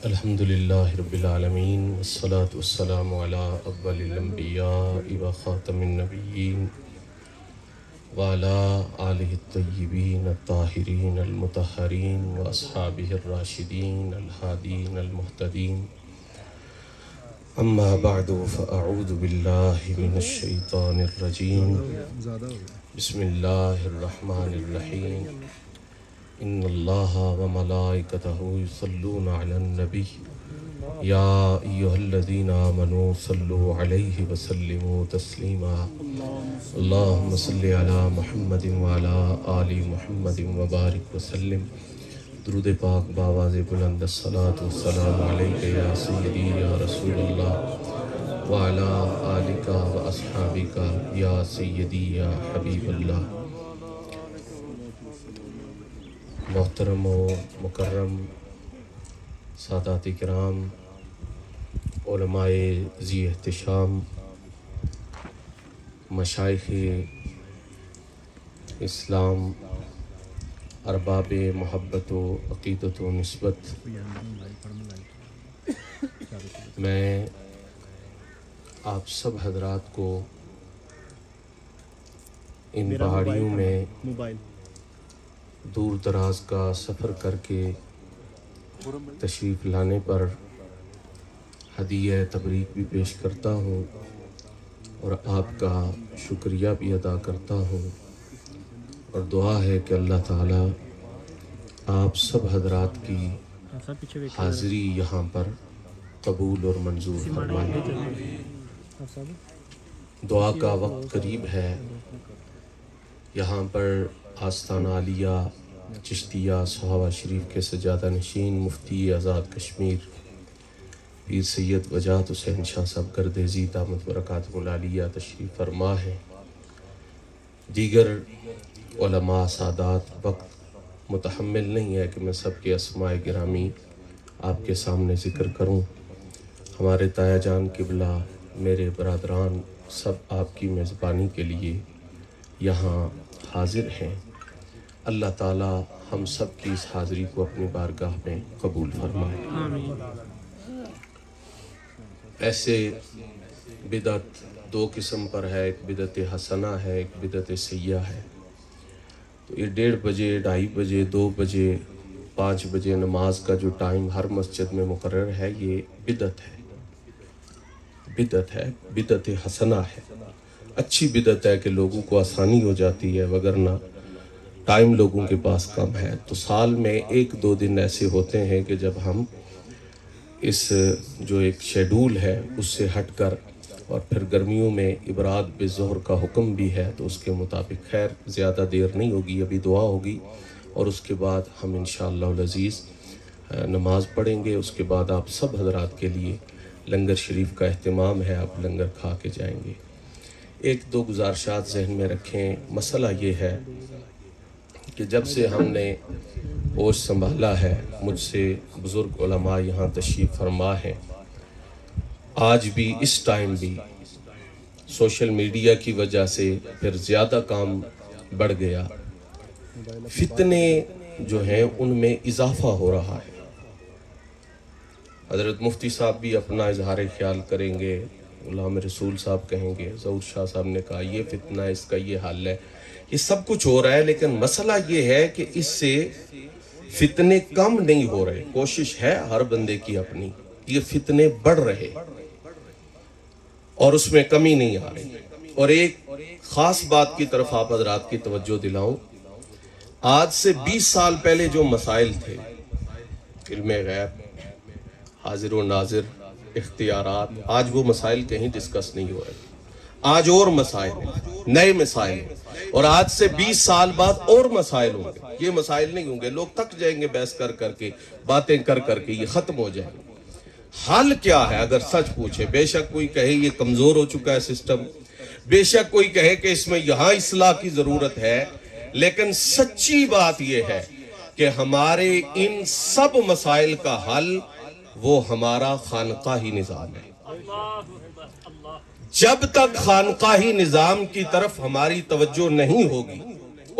الحمدللہ رب العالمین والصلاة والسلام علی اول الانبیاء وخاتم النبیین وعلی آلہ الطیبین الطاہرین المطہرین واصحابہ الراشدین الہادین المہتدین اما بعد فاعوذ باللہ من الشیطان الرجیم بسم اللہ الرحمن الرحیم ان اللہ وملائکتہ یصلون علی النبی یا ایہا الذین آمنوا صلوا علیہ وسلموا تسلیما اللہم صلی علی محمد وعلی آل محمد وبارک وسلم۔ درود پاک بآواز بلند الصلاۃ والسلام علیک یا سیدی یا رسول اللہ وعلی آلک واصحابک یا سیدی یا حبیب اللہ۔ محترم و مکرم سادات کرام، علماء ذی احتشام، مشائخ اسلام، ارباب محبت و عقیدت و نسبت، میں آپ سب حضرات کو ان پہاڑیوں میں دور دراز کا سفر کر کے تشریف لانے پر ہدیہ تبریک بھی پیش کرتا ہوں اور آپ کا شکریہ بھی ادا کرتا ہوں، اور دعا ہے کہ اللہ تعالیٰ آپ سب حضرات کی حاضری یہاں پر قبول اور منظور فرمائے۔ دعا کا وقت قریب ہے۔ یہاں پر آستانہ عالیہ چشتیہ صحابہ شریف کے سجادہ نشین مفتی آزاد کشمیر پیر سید وجاہت حسین شاہ صاحب گردیزی دامت برکاتہم العالیہ تشریف فرما ہے۔ دیگر علماء سادات وقت متحمل نہیں ہے کہ میں سب کے اسماء گرامی آپ کے سامنے ذکر کروں۔ ہمارے تایا جان قبلہ، میرے برادران سب آپ کی میزبانی کے لیے یہاں حاضر ہیں۔ اللہ تعالیٰ ہم سب کی اس حاضری کو اپنی بارگاہ میں قبول فرمائے۔ ایسے بدعت دو قسم پر ہے، ایک بدعت حسنہ ہے، ایک بدعت سیئہ ہے۔ تو یہ 1:30 بجے، 2:30 بجے، 2 بجے، 5 بجے نماز کا جو ٹائم ہر مسجد میں مقرر ہے، یہ بدعت ہے، بدعت حسنہ ہے۔ اچھی بدعت ہے کہ لوگوں کو آسانی ہو جاتی ہے، وگرنہ ٹائم لوگوں کے پاس کم ہے۔ تو سال میں 1-2 دن ایسے ہوتے ہیں کہ جب ہم اس جو ایک شیڈول ہے اس سے ہٹ کر، اور پھر گرمیوں میں ابراد بالظہر کا حکم بھی ہے، تو اس کے مطابق خیر زیادہ دیر نہیں ہوگی، ابھی دعا ہوگی اور اس کے بعد ہم انشاءاللہ العزیز نماز پڑھیں گے۔ اس کے بعد آپ سب حضرات کے لیے لنگر شریف کا اہتمام ہے، آپ لنگر کھا کے جائیں گے۔ 1-2 گزارشات ذہن میں رکھیں۔ مسئلہ یہ ہے کہ جب سے ہم نے ہوش سنبھالا ہے، مجھ سے بزرگ علماء یہاں تشریف فرما ہیں، آج بھی اس ٹائم بھی سوشل میڈیا کی وجہ سے پھر زیادہ کام بڑھ گیا، فتنے جو ہیں ان میں اضافہ ہو رہا ہے۔ حضرت مفتی صاحب بھی اپنا اظہار خیال کریں گے، غلام رسول صاحب کہیں گے، ظہور شاہ صاحب نے کہا یہ فتنہ ہے، اس کا یہ حل ہے، یہ سب کچھ ہو رہا ہے، لیکن مسئلہ یہ ہے کہ اس سے فتنے کم نہیں ہو رہے۔ کوشش ہے ہر بندے کی اپنی، یہ فتنے بڑھ رہے اور اس میں کمی نہیں آ رہی۔ اور ایک خاص بات کی طرف آپ حضرات کی توجہ دلاؤں، آج سے 20 سال پہلے جو مسائل تھے، علم غیب، حاضر و ناظر، اختیارات، آج وہ مسائل کہیں ڈسکس نہیں ہو رہے۔ آج اور مسائل ہیں، نئے مسائل ہیں، اور آج سے 20 سال بعد اور مسائل ہوں گے۔ یہ مسائل نہیں ہوں گے، لوگ تک جائیں گے بحث کر کر کے، باتیں کر کر کے، یہ ختم ہو جائیں گے۔ حل کیا ہے اگر سچ پوچھے؟ بے شک کوئی کہے یہ کمزور ہو چکا ہے سسٹم، بے شک کوئی کہے کہ اس میں یہاں اصلاح کی ضرورت ہے، لیکن سچی بات یہ ہے کہ ہمارے ان سب مسائل کا حل وہ ہمارا خانقاہی نظام ہے۔ جب تک خانقاہی نظام کی طرف ہماری توجہ نہیں ہوگی،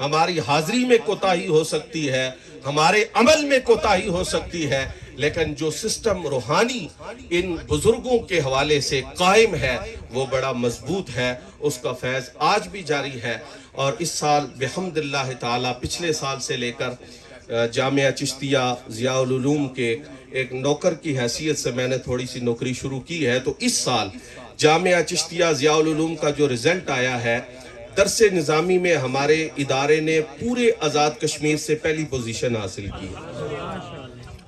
ہماری حاضری میں کوتاہی ہو سکتی ہے، ہمارے عمل میں کوتاہی ہو سکتی ہے، لیکن جو سسٹم روحانی ان بزرگوں کے حوالے سے قائم ہے وہ بڑا مضبوط ہے، اس کا فیض آج بھی جاری ہے۔ اور اس سال بحمد اللہ تعالی پچھلے سال سے لے کر جامعہ چشتیہ ضیاء العلوم کے ایک نوکر کی حیثیت سے میں نے تھوڑی سی نوکری شروع کی ہے، تو اس سال جامعہ چشتیہ ضیاء العلوم کا جو رزلٹ آیا ہے، درس نظامی میں ہمارے ادارے نے پورے آزاد کشمیر سے پہلی پوزیشن حاصل کی ہے۔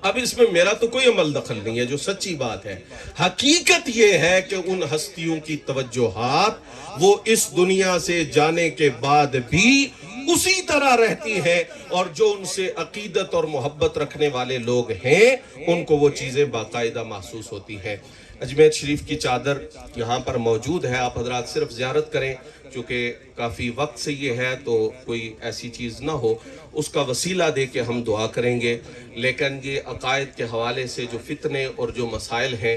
اب اس میں میرا تو کوئی عمل دخل نہیں ہے، جو سچی بات ہے۔ حقیقت یہ ہے کہ ان ہستیوں کی توجہات وہ اس دنیا سے جانے کے بعد بھی اسی طرح رہتی ہیں، اور جو ان سے عقیدت اور محبت رکھنے والے لوگ ہیں ان کو وہ چیزیں باقاعدہ محسوس ہوتی ہیں۔ اجمیر شریف کی چادر یہاں پر موجود ہے، آپ حضرات صرف زیارت کریں، چونکہ کافی وقت سے یہ ہے تو کوئی ایسی چیز نہ ہو، اس کا وسیلہ دے کے ہم دعا کریں گے۔ لیکن یہ عقائد کے حوالے سے جو فتنے اور جو مسائل ہیں،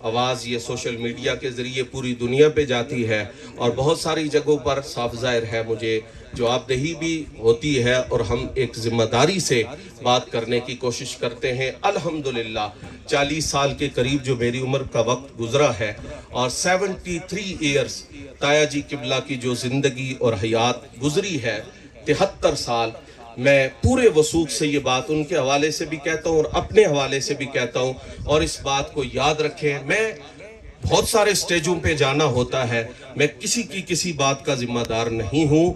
آواز یہ سوشل میڈیا کے ذریعے پوری دنیا پہ جاتی ہے، اور بہت ساری جگہوں پر صاف ظاہر ہے مجھے جواب دہی بھی ہوتی ہے، اور ہم ایک ذمہ داری سے بات کرنے کی کوشش کرتے ہیں۔ الحمدللہ 40 سال کے قریب جو میری عمر کا وقت گزرا ہے، اور 73 ایئرز تایا جی قبلہ کی جو زندگی اور حیات گزری ہے، 73 سال، میں پورے وثوق سے یہ بات ان کے حوالے سے بھی کہتا ہوں اور اپنے حوالے سے بھی کہتا ہوں، اور اس بات کو یاد رکھیں، میں بہت سارے سٹیجوں پہ جانا ہوتا ہے، میں کسی کی کسی بات کا ذمہ دار نہیں ہوں۔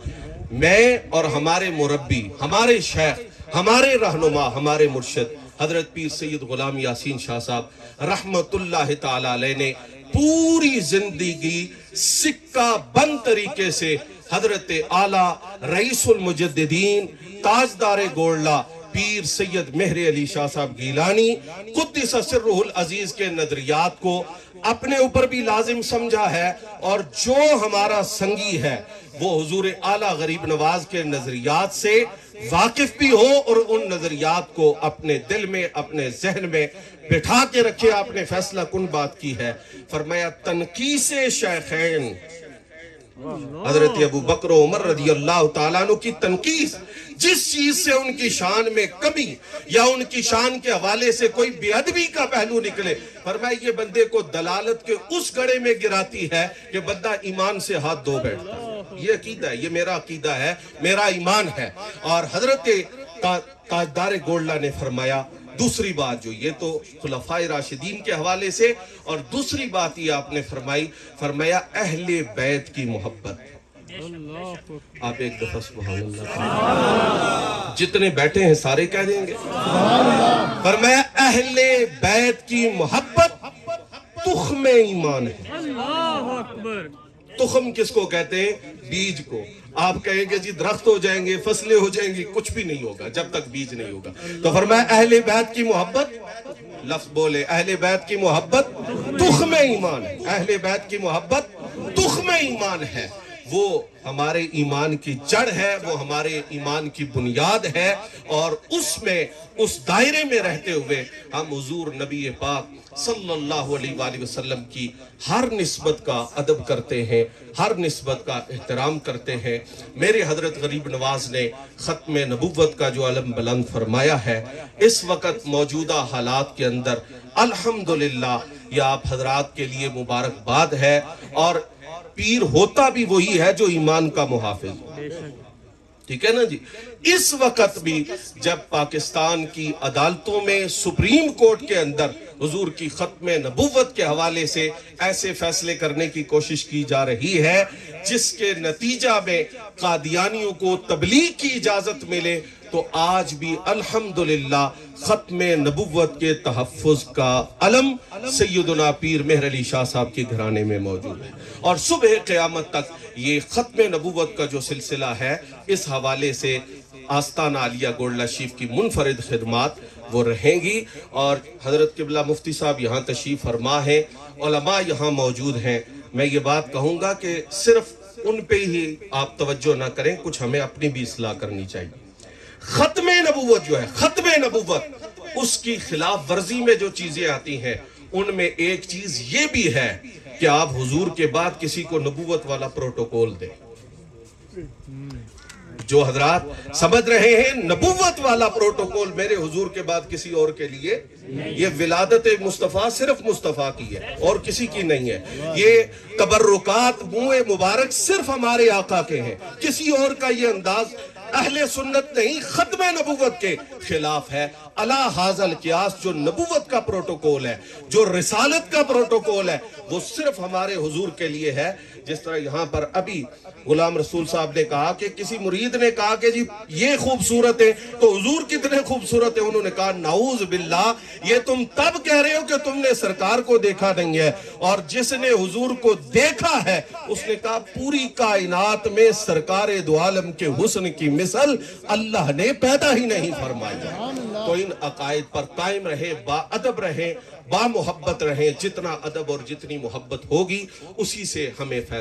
میں اور ہمارے مربی، ہمارے شیخ، ہمارے رہنما، ہمارے مرشد حضرت پیر سید غلام یاسین شاہ صاحب رحمت اللہ تعالی علیہ نے پوری زندگی سکہ بند طریقے سے حضرت اعلیٰ رئیس المجددین تاجدار گولڈا پیر سید مہر علی شاہ صاحب گیلانی قدس سرہ العزیز کے نظریات کو اپنے اوپر بھی لازم سمجھا ہے، اور جو ہمارا سنگی ہے وہ حضور اعلیٰ غریب نواز کے نظریات سے واقف بھی ہو، اور ان نظریات کو اپنے دل میں، اپنے ذہن میں بٹھا کے رکھے۔ آپ نے فیصلہ کن بات کی ہے، فرمایا تنقیس شیخین، حضرت ابو بکر و عمر رضی اللہ تعالیٰ عنہ کی تنقیس، جس چیز سے ان کی شان میں کمی یا ان کی شان کے حوالے سے کوئی بے ادبی کا پہلو نکلے، فرمایا یہ بندے کو دلالت کے اس گڑھے میں گراتی ہے کہ بندہ ایمان سے ہاتھ دھو بیٹھتا ہے۔ یہ عقیدہ ہے، یہ میرا عقیدہ ہے، میرا ایمان ہے۔ اور حضرت تاجدار گولڈا نے فرمایا دوسری بات، جو یہ تو خلفائے راشدین کے حوالے سے، اور دوسری بات یہ آپ نے فرمایا اہل بیت کی محبت۔ آپ ایک دفعہ سبحان اللہ، جتنے بیٹھے ہیں سارے کہہ دیں گے، فرمایا اہل بیت کی محبت تخم ایمان ہے۔ اللہ اکبر۔ تخم کس کو کہتے ہیں؟ بیج کو۔ آپ کہیں گے جی درخت ہو جائیں گے، فصلیں ہو جائیں گی، کچھ بھی نہیں ہوگا جب تک بیج نہیں ہوگا۔ تو فرمایا اہل بیت کی محبت، لفظ بولے، اہل بیت کی محبت تخم ایمان ہے۔ اہل بیت کی محبت تخم ایمان ہے، وہ ہمارے ایمان کی جڑ ہے، وہ ہمارے ایمان کی بنیاد ہے، اور اس میں، اس دائرے میں رہتے ہوئے ہم حضور نبی پاک صلی اللہ علیہ وآلہ وسلم کی ہر نسبت کا ادب کرتے ہیں، ہر نسبت کا احترام کرتے ہیں۔ میرے حضرت غریب نواز نے ختم نبوت کا جو علم بلند فرمایا ہے، اس وقت موجودہ حالات کے اندر الحمدللہ یہ آپ حضرات کے لیے مبارکباد ہے، اور پیر ہوتا بھی وہی ہے جو ایمان کا محافظ ہو، ٹھیک ہے نا جی۔ اس وقت بھی جب پاکستان کی عدالتوں میں، سپریم کورٹ کے اندر حضور کی ختم نبوت کے حوالے سے ایسے فیصلے کرنے کی کوشش کی جا رہی ہے جس کے نتیجہ میں قادیانیوں کو تبلیغ کی اجازت ملے، تو آج بھی الحمدللہ ختم نبوت کے تحفظ کا علم سیدنا پیر مہر علی شاہ صاحب کے گھرانے میں موجود ہے، اور صبح قیامت تک یہ ختم نبوت کا جو سلسلہ ہے، اس حوالے سے آستانہ عالیہ گولڈا شریف کی منفرد خدمات وہ رہیں گی۔ اور حضرت قبلہ مفتی صاحب یہاں تشریف فرما ہیں، علماء یہاں موجود ہیں۔ میں یہ بات کہوں گا کہ صرف ان پہ ہی آپ توجہ نہ کریں، کچھ ہمیں اپنی بھی اصلاح کرنی چاہیے۔ ختم نبوت جو ہے، ختم نبوت، اس کی خلاف ورزی میں جو چیزیں آتی ہیں، ان میں ایک چیز یہ بھی ہے کہ آپ حضور کے بعد کسی کو نبوت والا پروٹوکول دیں۔ جو حضرات سمجھ رہے ہیں نبوت والا پروٹوکول میرے حضور کے بعد کسی اور کے لیے، یہ ولادت مصطفیٰ صرف مصطفیٰ کی ہے اور کسی کی نہیں ہے. یہ تبرکات منہ مبارک صرف ہمارے آقا کے ہیں، کسی اور کا یہ انداز اہل سنت نہیں، ختم نبوت کے خلاف ہے. علی ھذا القیاس جو نبوت کا پروٹوکول ہے، جو رسالت کا پروٹوکول ہے، وہ صرف ہمارے حضور کے لیے ہے. جس طرح یہاں پر ابھی غلام رسول صاحب نے کہا کہ کسی مرید نے کہا کہ جی یہ خوبصورت ہے تو حضور کتنے خوبصورت ہیں، انہوں نے کہا نعوذ باللہ، یہ تم تب کہہ رہے ہو کہ تم نے سرکار کو دیکھا نہیں ہے، اور جس نے حضور کو دیکھا ہے اس نے کہا پوری کائنات میں سرکار دو عالم کے حسن کی مثل اللہ نے پیدا ہی نہیں فرمایا. تو ان عقائد پر قائم رہے، با ادب رہیں، با محبت رہیں. جتنا ادب اور جتنی محبت ہوگی اسی سے ہمیں فیضان